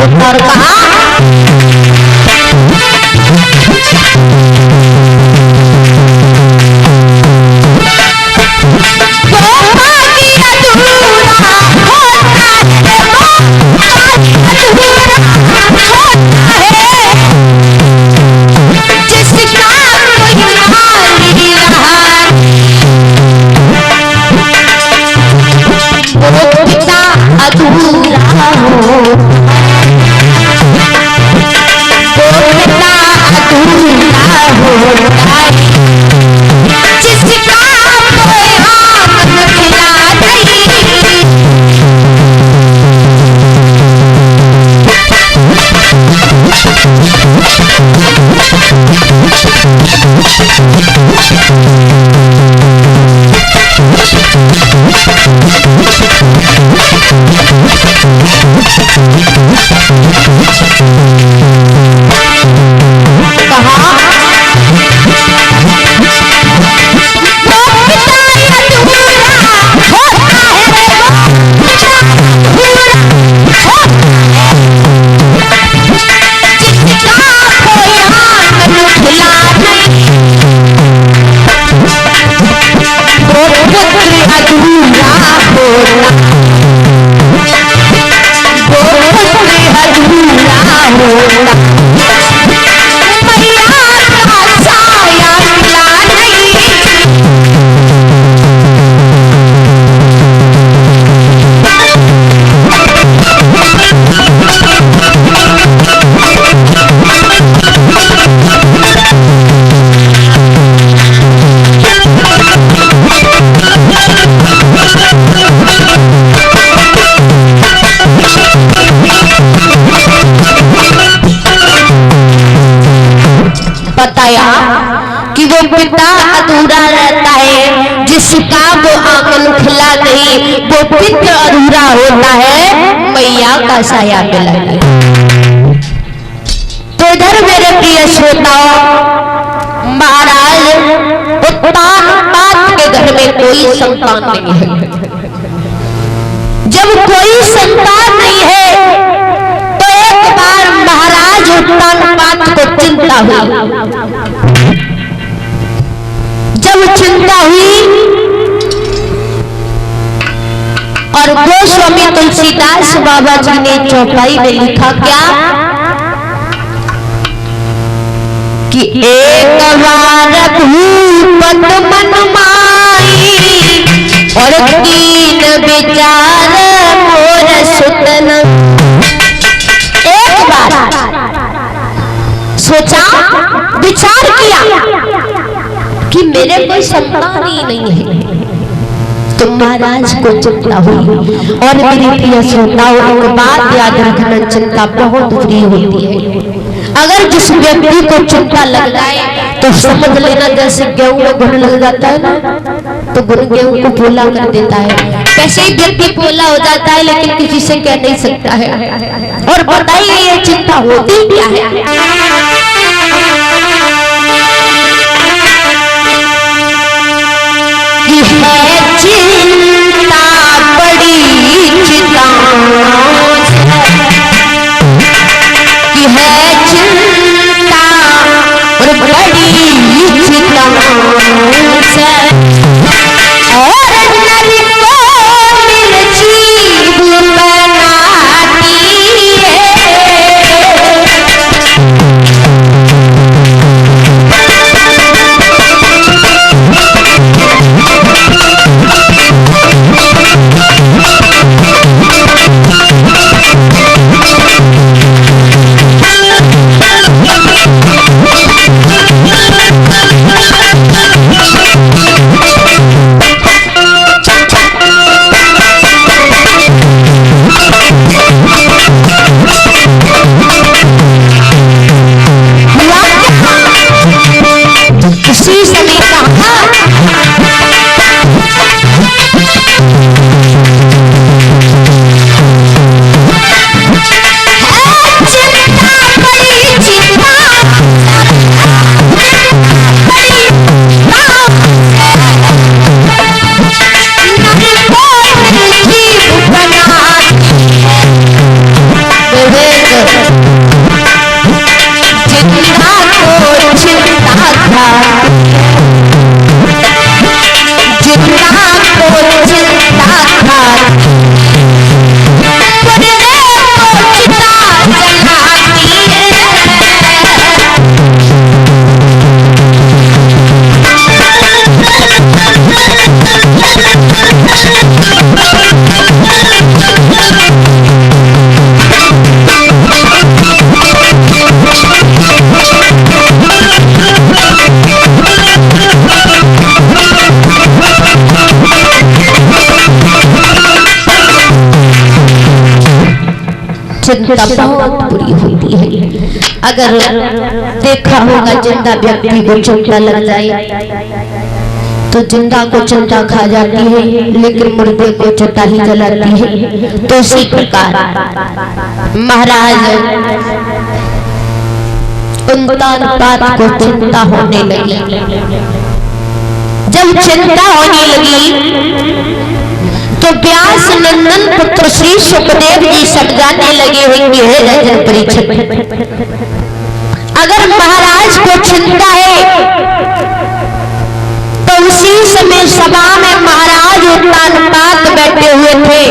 होता और कहा बताया कि वो पिता अधूरा रहता है, जिसका वो आंगन खिला नहीं, वो पिता अधूरा होता है, मैया का साया मिला नहीं। तो इधर मेरे प्रिय श्रोताओं, महाराज उत्तानपाद के घर में कोई संतान नहीं है। जब कोई संतान नहीं है तो एक बार महाराज उत्तानपाद को चिंता हुई। जब चिंता हुई और गोस्वामी तुलसीदास बाबा जी ने चौपाई में लिखा क्या कि एक बार भूपत मन माई और दीन विचार मोर सुतन। एक बार सोचा, विचार किया कि मेरे कोई संतान ही नहीं है। तो महाराज को चिंता हुई। और मेरी प्रिय श्रोताओं, एक बात याद रखना, चिंता बहुत बुरी होती है। अगर जिस व्यक्ति को चिंता लग जाए तो समझ लेना जैसे गेहूं में घुन लग जाता है ना, तो घुन गेहूं को पोला कर देता है। कैसे ही व्यक्ति पोला हो जाता है लेकिन किसी से कह नहीं सकता है। और बताइए ये चिंता होती क्या है? चिंता बड़ी चिंता की है, चिंता और बड़ी चिंता और नर को निर्जीव बनाती है। चिंता बहुत बुरी होती है। अगर देखा होगा जिंदा व्यक्ति को चिंता लग जाए तो जिंदा को चिंता खा जाती है, लेकिन मुर्दे को चिता ही जलाती है। तो इसी प्रकार महाराज उनतान बात को चिंता होने लगी। जब चिंता होने लगी तो व्यास नंदन पुत्र श्री सुखदेव जी समझाने लगे होंगे, हे राजन परीक्षित, अगर महाराज को चिंता है तो उसी समय सभा में महाराज उत्तानपाद बैठे हुए थे।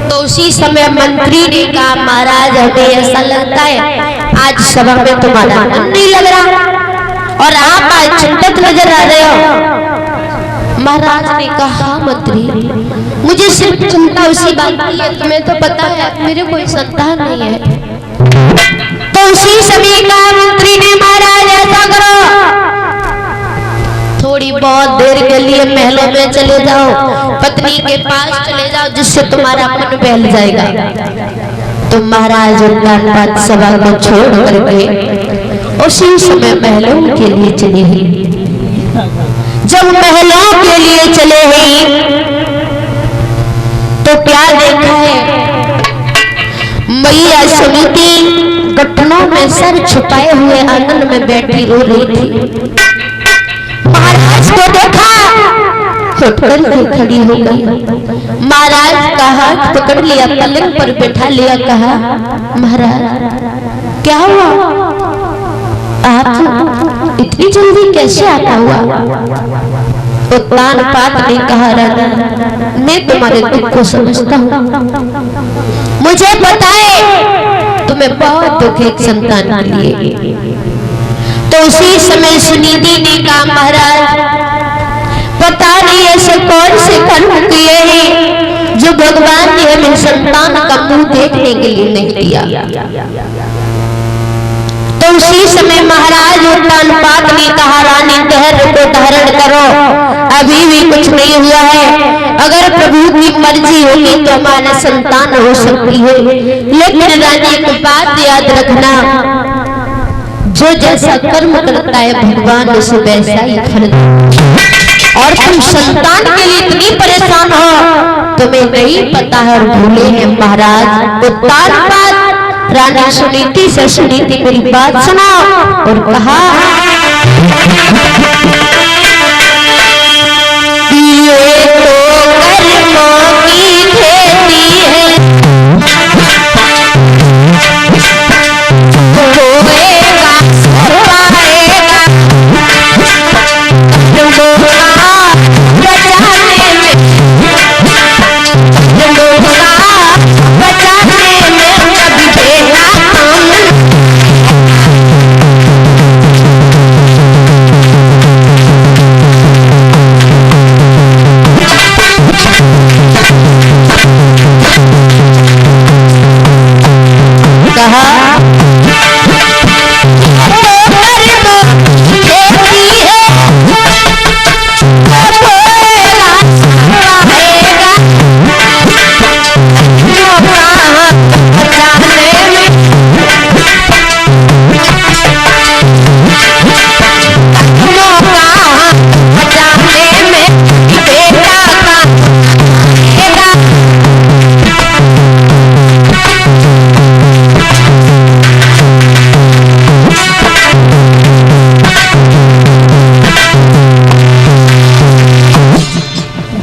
तो उसी समय मंत्री ने कहा, महाराज हमें ऐसा लगता है आज सभा में तुम्हारा मन नहीं लग रहा और आप आज चिंतित नजर आ रहे हो। महाराज ने कहा, मंत्री मुझे सिर्फ चिंता उसी बात की है, तुम्हें तो पता है मेरे कोई संतान नहीं है। तो उसी समय का मंत्री ने, महाराज ऐसा करो, थोड़ी बहुत देर के लिए महलों में चले जाओ, पत्नी के पास चले जाओ, जिससे तुम्हारा मन बहल जाएगा। तो महाराज उत्तानपाद सभा को छोड़ करके उसी समय महलों के लिए चले हैं। जब महलों के लिए चले हैं तो क्या देखा है, मैया सुनीति घुटनों में सर छुपाए हुए आंगन में बैठी रो रही थी। महाराज को देखा तो खड़ी हो गई। महाराज का हाथ पकड़ लिया, पलंग पर बैठा लिया, कहा, महाराज क्या हुआ, आप इतनी जल्दी कैसे आता हुआ? उत्तानपाद ने कहा, राजा मैं तुम्हारे दुख को समझता हूँ, मुझे पता है तुम्हें बहुत दुख है एक संतान के लिए। तो उसी समय सुनीति ने कहा, महाराज पता नहीं ऐसे कौन से कर्म किए हैं जो भगवान ने हमें संतान का मुंह देखने के लिए नहीं दिया। तो उसी समय महाराज उत्तानपाद ने कहा, रानी धैर्य को धारण करो, अभी भी कुछ नहीं हुआ है। अगर प्रभु की मर्जी होगी तो हमारा संतान हो सकती है, लेकिन रानी एक बात याद रखना, जो जैसा कर्म करता है भगवान उसे वैसा ही फल देता। और तुम संतान के लिए इतनी परेशान हो, तुम्हें नहीं पता है और भूले हैं। महाराज उत्तानपाद रानी सुनीति से सुनीति मेरी बात सुना और कहा, ये तो कर्मों की खेती है, होएगा पाएगा,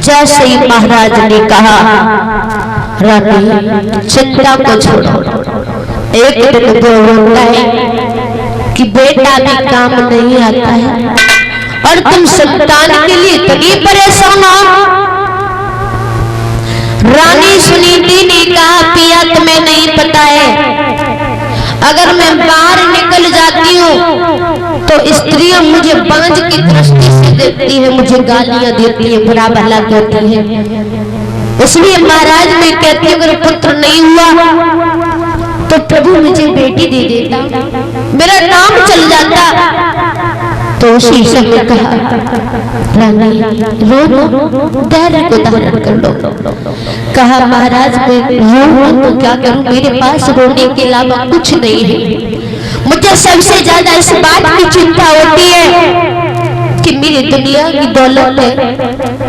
जैसे ही महाराज ने कहा, रानी चिंता को छोड़ो, एक दिन तो होता है कि बेटा भी काम नहीं आता है और तुम संतान के लिए इतनी परेशान हो। रानी सुनीति ने कहा, पिया तुम्हें नहीं पता है, अगर मैं बाहर निकल जाती हूँ तो स्त्रियां मुझे बांझ की दृष्टि से देखती है, मुझे गालियां देती है, बुरा भला कहती है। इसलिए महाराज मैं कहती हूँ अगर पुत्र नहीं हुआ तो प्रभु मुझे बेटी दे देता, मेरा नाम चल जाता। तो उसी समय कहा, रानी रो लो, धैर्य को धारण कर लो। कहा, महाराज मैं रो तो क्या करूं, मेरे पास रोने के अलावा कुछ नहीं है। मुझे सबसे ज्यादा इस बात की चिंता होती है कि मेरी दुनिया की दौलत है,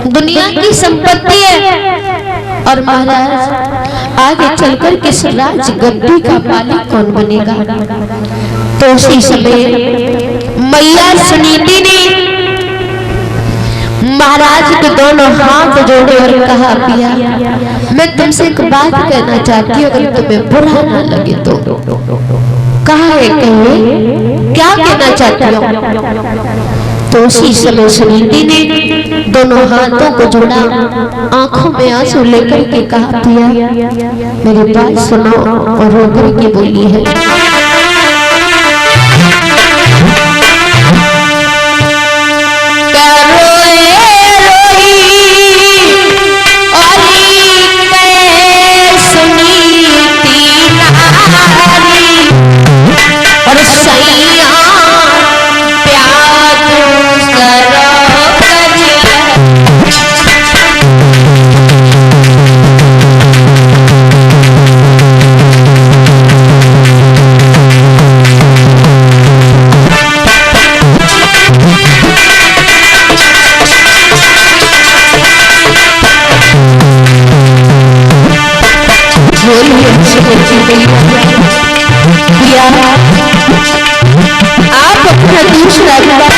दुनिया की संपत्ति है, और महाराज आगे चलकर किस राज गद्दी का मालिक कौन बनेगा। तो उसी समय मैया सुनीति ने महाराज के दोनों हाथ जोड़े और कहा, पिया मैं तुमसे एक बात कहना चाहती हूँ, अगर तुम्हें बुरा ना लगे तो। कहा है, कहिए क्या कहना चाहती हो। तो उसी समय सुनीति ने दोनों हाथों को जोड़ा, आंखों में आंसू लेकर के कहा, पिया मेरी बात सुनो, और रोकर के बोली है, आप अपना दूसरा विवाह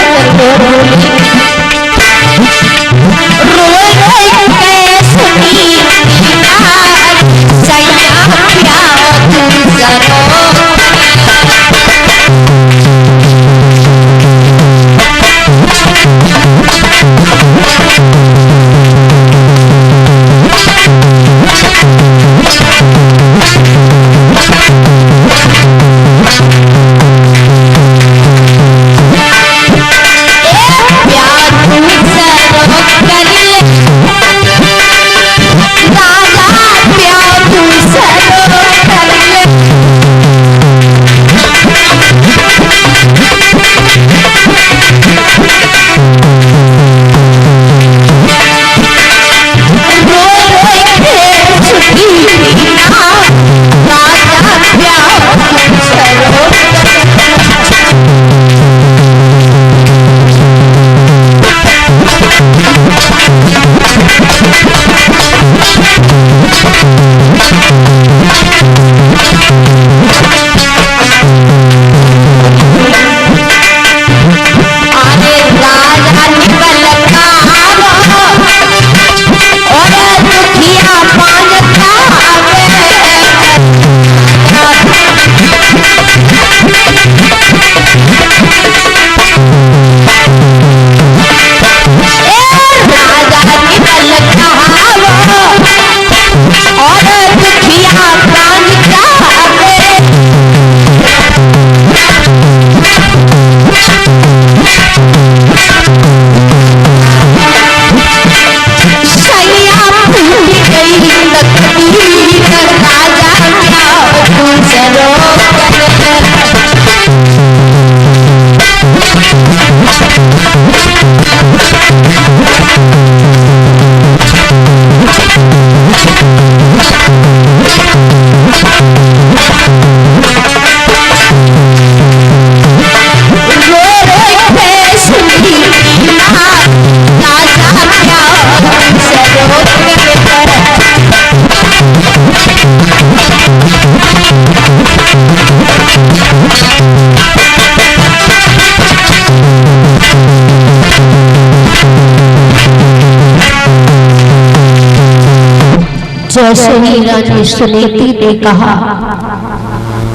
जैसे ही रानी सुनीति ने कहा,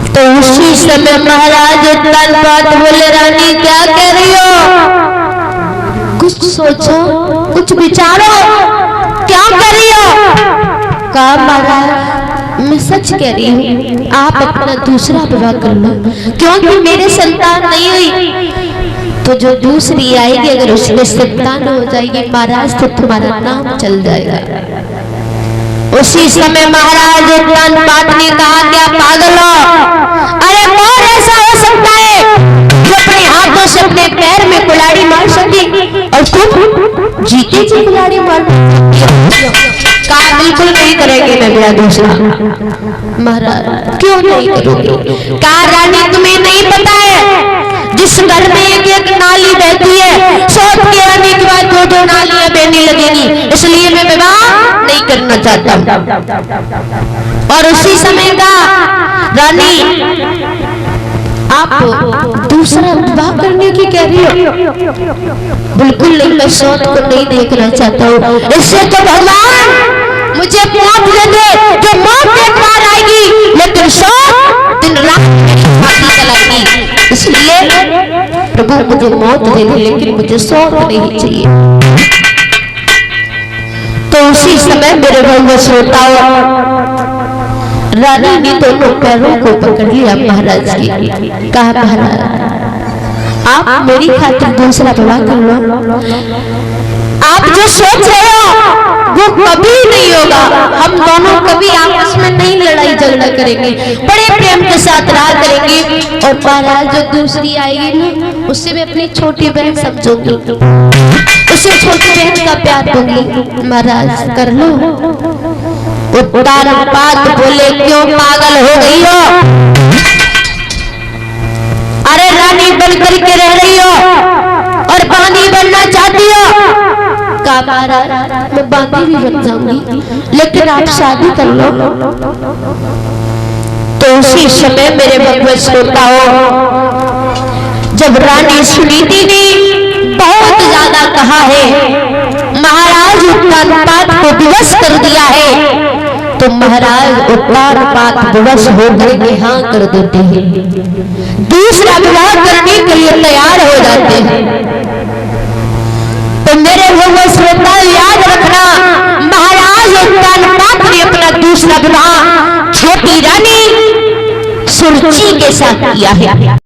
तो उसी समय महाराज तन बात बोले, रानी क्या कह रही हो, कुछ सोचो, कुछ विचारो, क्या कर रही हो। कहा, महाराज मैं सच कह रही हूँ, आप अपना दूसरा विवाह कर लो, क्योंकि मेरे संतान नहीं हुई, तो जो दूसरी आएगी अगर उसमें संतान हो जाएगी महाराज तो तुम्हारा नाम चल जाएगा। उसी समय महाराज पाठ ने कहा, क्या पागल हो, अरे कौन ऐसा हो सकता है जो अपने हाथों से अपने पैर में कुल्हाड़ी जीते जी खिलाड़ी मार कहा बिल्कुल नहीं करेंगे मैं ब्याह दूसरा। महाराज क्यों नहीं करोगे? कहा रानी तुम्हें नहीं पता है जिस घर में एक एक नाली बहती है, सौत के आने के बाद दो दो नालियां बहने लगेगी, इसलिए मैं विवाह नहीं करना चाहता। और उसी समय का रानी आप दूसरा विवाह करने की कह रही हो? बिल्कुल नहीं, मैं सौत को नहीं देखना चाहता हूँ। इससे तो भगवान मुझे मौत दे दे, जो मौत एक बार आएगी लेकिन सौत दिन रात चलाएगी। इसलिए प्रभु मुझे मौत दे दे लेकिन मुझे सौत नहीं चाहिए। तो उसी समय मेरे भगवान श्रोताओं रानी ने दोनों पैरों को पकड़ लिया महाराज की। कहा महाराज आप मेरी खातिर दूसरा विवाह कर लो। आप जो सोच रहे हो वो कभी नहीं होगा। हम दोनों कभी आपस में नहीं लड़ाई झगड़ा करेंगे, बड़े प्रेम के साथ रहा करेंगे। और महाराज जो दूसरी आएगी ना उससे मैं अपनी छोटी बहन समझूंगी, उसे छोटी बहन का प्यार दूंगी। महाराज कर लो। उत्तानपाद बोले क्यों पागल हो गई हो? अरे रानी बन करके रह रही हो और बांदी बनना चाहती हो? कहा महाराज मैं बांदी भी बन जाऊंगी लेकिन आप शादी कर लो। तो उसी समय मेरे भगवत श्रोताओं जब रानी सुनीति ने बहुत ज्यादा कहा है महाराज उत्तानपाद को विवश कर दिया है, तो महाराज उत्तानपाद विवश होकर के हाँ कर देते हैं, दूसरा विवाह करने के लिए तैयार हो जाते हैं। तो मेरे भगवत श्रोता याद रखना महाराज उत्तानपाद ने अपना दूसरा विवाह छोटी रानी सुरुचि के साथ किया है।